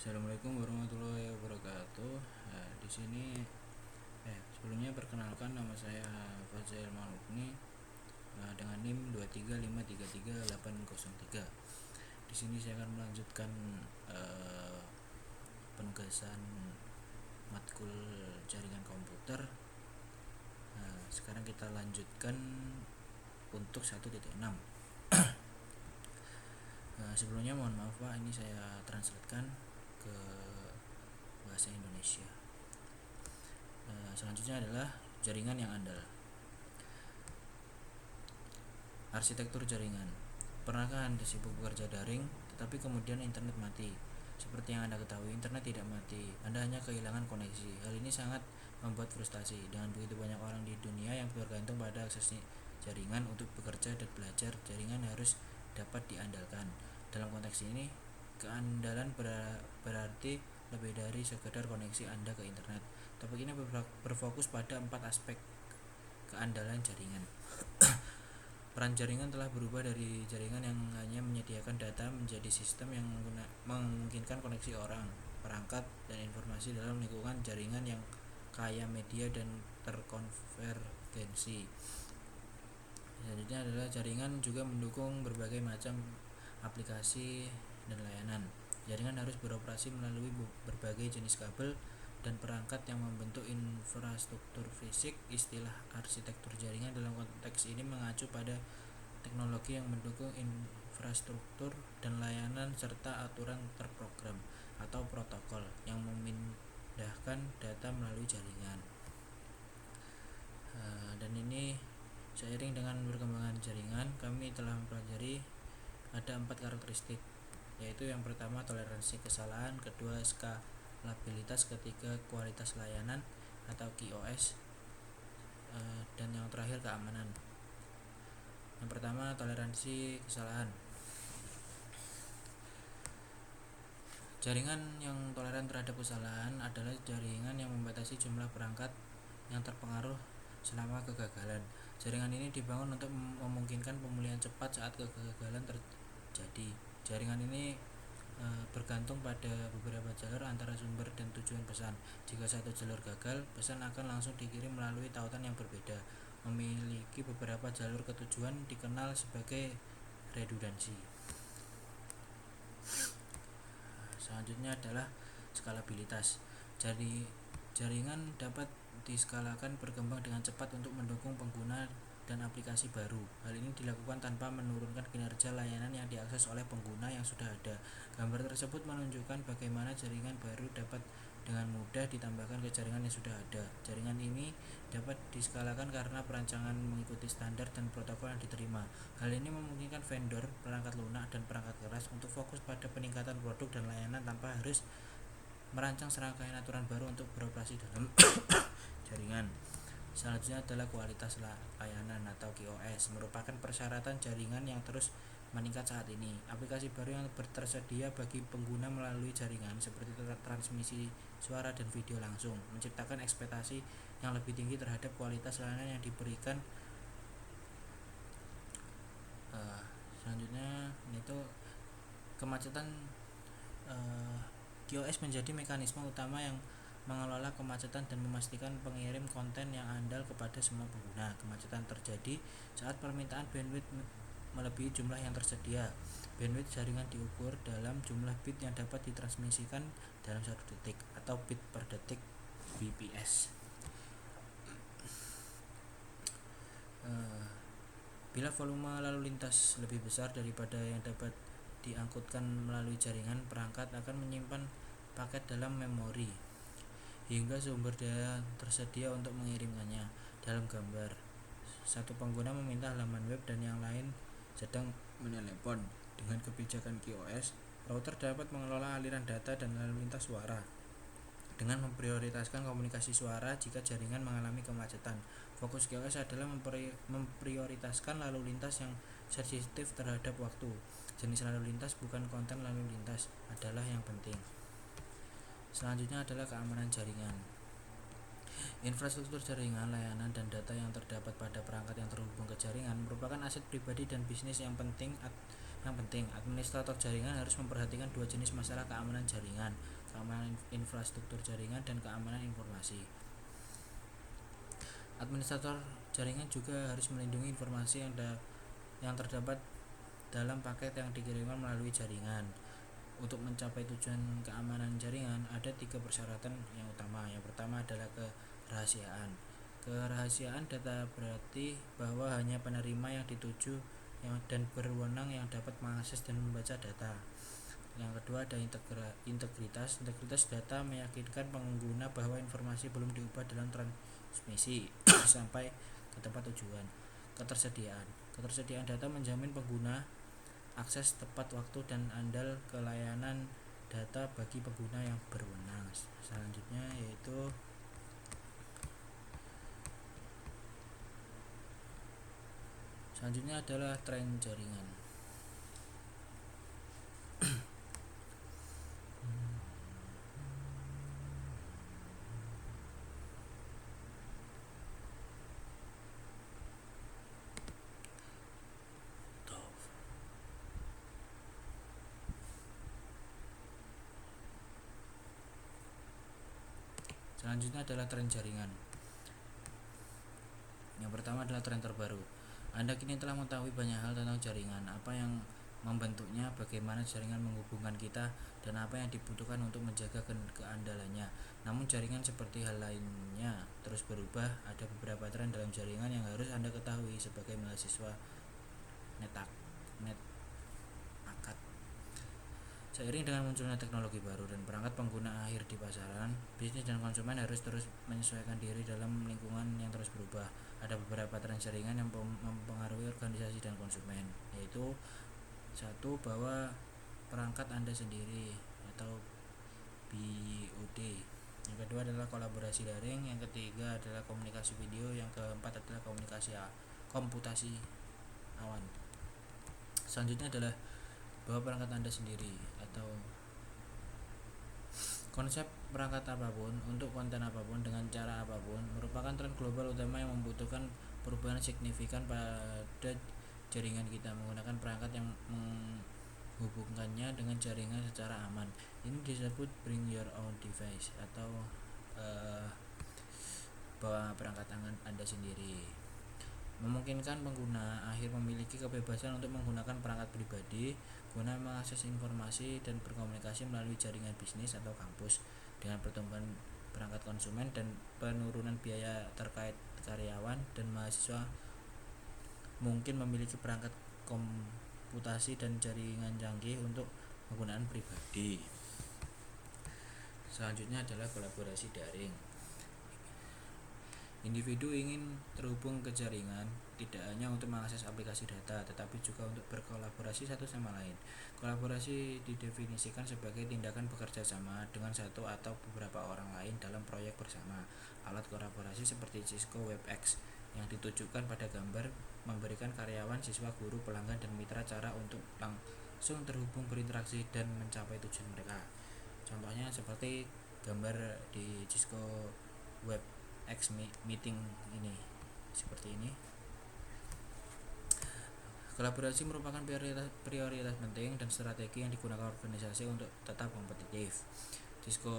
Assalamualaikum warahmatullahi wabarakatuh. Di sini sebelumnya perkenalkan nama saya Fazail Malukni dengan NIM 235333803. Di sini saya akan melanjutkan penugasan matkul jaringan komputer. Sekarang kita lanjutkan untuk 1.6. Sebelumnya mohon maaf Pak, ini saya translatekan ke bahasa Indonesia. Selanjutnya adalah jaringan yang andal. Arsitektur jaringan. Pernahkah Anda sibuk bekerja daring, tetapi kemudian internet mati? Seperti yang Anda ketahui, internet tidak mati, Anda hanya kehilangan koneksi. Hal ini sangat membuat frustasi. Dengan begitu banyak orang di dunia yang bergantung pada akses jaringan untuk bekerja dan belajar, jaringan harus dapat diandalkan. Dalam konteks ini, keandalan berarti lebih dari sekedar koneksi Anda ke internet. Topik ini berfokus pada 4 aspek keandalan jaringan. Peran jaringan telah berubah dari jaringan yang hanya menyediakan data menjadi sistem yang memungkinkan koneksi orang, perangkat, dan informasi dalam lingkungan jaringan yang kaya media dan terkonvergensi. Selanjutnya adalah jaringan juga mendukung berbagai macam aplikasi dan layanan. Jaringan harus beroperasi melalui berbagai jenis kabel dan perangkat yang membentuk infrastruktur fisik. Istilah arsitektur jaringan dalam konteks ini mengacu pada teknologi yang mendukung infrastruktur dan layanan serta aturan terprogram atau protokol yang memindahkan data melalui jaringan. Dan ini seiring dengan perkembangan jaringan, kami telah mempelajari ada 4 karakteristik, yaitu yang pertama toleransi kesalahan, kedua skalabilitas, ketiga kualitas layanan atau QoS, dan yang terakhir keamanan. Yang pertama toleransi kesalahan. Jaringan yang toleran terhadap kesalahan adalah jaringan yang membatasi jumlah perangkat yang terpengaruh selama kegagalan. Jaringan ini dibangun untuk memungkinkan pemulihan cepat saat kegagalan terjadi. Jaringan ini bergantung pada beberapa jalur antara sumber dan tujuan pesan. Jika satu jalur gagal, pesan akan langsung dikirim melalui tautan yang berbeda. Memiliki beberapa jalur ke tujuan dikenal sebagai redundansi. Selanjutnya adalah skalabilitas. Jadi jaringan dapat diskalakan berkembang dengan cepat untuk mendukung pengguna dan aplikasi baru. Hal ini dilakukan tanpa menurunkan kinerja layanan yang diakses oleh pengguna yang sudah ada. Gambar tersebut menunjukkan bagaimana jaringan baru dapat dengan mudah ditambahkan ke jaringan yang sudah ada. Jaringan ini dapat diskalakan karena perancangan mengikuti standar dan protokol yang diterima. Hal ini memungkinkan vendor, perangkat lunak, dan perangkat keras untuk fokus pada peningkatan produk dan layanan tanpa harus merancang serangkaian aturan baru untuk beroperasi dalam jaringan. Selanjutnya adalah kualitas layanan atau QoS, merupakan persyaratan jaringan yang terus meningkat saat ini. Aplikasi baru yang tersedia bagi pengguna melalui jaringan seperti transmisi suara dan video langsung menciptakan ekspektasi yang lebih tinggi terhadap kualitas layanan yang diberikan. Selanjutnya itu kemacetan. QoS menjadi mekanisme utama yang mengelola kemacetan dan memastikan pengirim konten yang andal kepada semua pengguna. Kemacetan terjadi saat permintaan bandwidth melebihi jumlah yang tersedia. Bandwidth jaringan diukur dalam jumlah bit yang dapat ditransmisikan dalam 1 detik atau bit per detik (bps). Bila volume lalu lintas lebih besar daripada yang dapat diangkutkan melalui jaringan, perangkat akan menyimpan paket dalam memori hingga sumber daya tersedia untuk mengirimkannya. Dalam gambar, satu pengguna meminta halaman web dan yang lain sedang menelepon. Dengan kebijakan QoS, router dapat mengelola aliran data dan lalu lintas suara dengan memprioritaskan komunikasi suara jika jaringan mengalami kemacetan. Fokus QoS adalah memprioritaskan lalu lintas yang sensitif terhadap waktu. Jenis lalu lintas, bukan konten lalu lintas, adalah yang penting. Selanjutnya adalah keamanan jaringan. Infrastruktur jaringan, layanan, dan data yang terdapat pada perangkat yang terhubung ke jaringan merupakan aset pribadi dan bisnis yang penting Yang penting, administrator jaringan harus memperhatikan dua jenis masalah: keamanan jaringan, keamanan infrastruktur jaringan, dan keamanan informasi. Administrator jaringan juga harus melindungi informasi yang terdapat dalam paket yang dikirimkan melalui jaringan. Untuk mencapai tujuan keamanan jaringan, ada 3 persyaratan yang utama. Yang pertama adalah kerahasiaan. Kerahasiaan data berarti bahwa hanya penerima yang dituju dan berwenang yang dapat mengakses dan membaca data. Yang kedua ada integritas. Integritas data meyakinkan pengguna bahwa informasi belum diubah dalam transmisi sampai ke tempat tujuan. Ketersediaan data menjamin pengguna akses tepat waktu dan andal ke layanan data bagi pengguna yang berwenang. Selanjutnya adalah tren jaringan. Selanjutnya adalah tren jaringan. Yang pertama adalah tren terbaru. Anda kini telah mengetahui banyak hal tentang jaringan, apa yang membentuknya, bagaimana jaringan menghubungkan kita, dan apa yang dibutuhkan untuk menjaga keandalannya. Namun jaringan seperti hal lainnya terus berubah. Ada beberapa tren dalam jaringan yang harus Anda ketahui sebagai mahasiswa net akad. Seiring dengan munculnya teknologi baru dan perangkat pengguna akhir di pasaran, bisnis dan konsumen harus terus menyesuaikan diri dalam lingkungan yang terus berubah. Ada beberapa tren jaringan yang mempengaruhi organisasi dan konsumen, yaitu satu, bahwa perangkat Anda sendiri atau BOD. Yang kedua adalah kolaborasi daring. Yang ketiga adalah komunikasi video. Yang keempat adalah komputasi awan. Selanjutnya adalah bahwa perangkat Anda sendiri atau konsep perangkat apapun untuk konten apapun dengan cara apapun merupakan tren global utama yang membutuhkan perubahan signifikan pada jaringan kita. Menggunakan perangkat yang menghubungkannya dengan jaringan secara aman, ini disebut bring your own device atau bawa perangkat tangan Anda sendiri. Memungkinkan pengguna akhir memiliki kebebasan untuk menggunakan perangkat pribadi guna mengakses informasi dan berkomunikasi melalui jaringan bisnis atau kampus. Dengan pertumbuhan perangkat konsumen dan penurunan biaya terkait karyawan dan mahasiswa mungkin memiliki perangkat komputasi dan jaringan canggih untuk penggunaan pribadi. Selanjutnya adalah kolaborasi daring. Individu ingin terhubung ke jaringan tidak hanya untuk mengakses aplikasi data, tetapi juga untuk berkolaborasi satu sama lain. Kolaborasi didefinisikan sebagai tindakan bekerja sama dengan satu atau beberapa orang lain dalam proyek bersama. Alat kolaborasi seperti Cisco WebEx yang ditujukan pada gambar memberikan karyawan, siswa, guru, pelanggan, dan mitra cara untuk langsung terhubung, berinteraksi, dan mencapai tujuan mereka. Contohnya seperti gambar di Cisco WebEx meeting ini, seperti ini. Kolaborasi merupakan prioritas penting dan strategi yang digunakan organisasi untuk tetap kompetitif. Cisco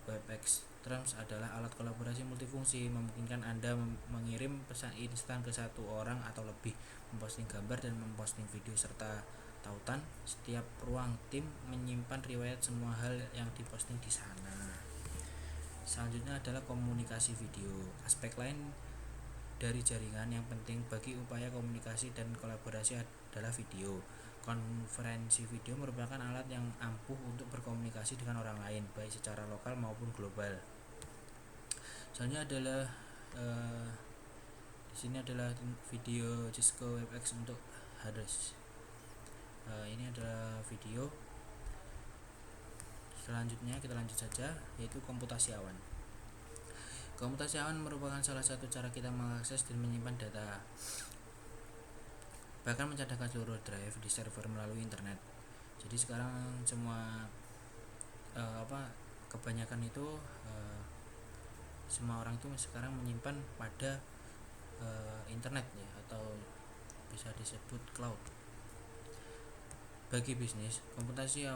WebEx Terms adalah alat kolaborasi multifungsi, memungkinkan Anda mengirim pesan instan ke satu orang atau lebih, memposting gambar dan memposting video serta tautan. Setiap ruang tim menyimpan riwayat semua hal yang diposting di sana. Selanjutnya adalah komunikasi video. Aspek lain dari jaringan yang penting bagi upaya komunikasi dan kolaborasi adalah video. Konferensi video merupakan alat yang ampuh untuk berkomunikasi dengan orang lain, baik secara lokal maupun global. Selanjutnya adalah di sini adalah video Cisco WebEx untuk Hades. Ini adalah video. Selanjutnya kita lanjut saja, yaitu komputasi awan. Komputasi awan merupakan salah satu cara kita mengakses dan menyimpan data, bahkan mencadangkan seluruh drive di server melalui internet. Jadi sekarang semua kebanyakan itu semua orang itu sekarang menyimpan pada internet ya, atau bisa disebut cloud. Bagi bisnis, komputasi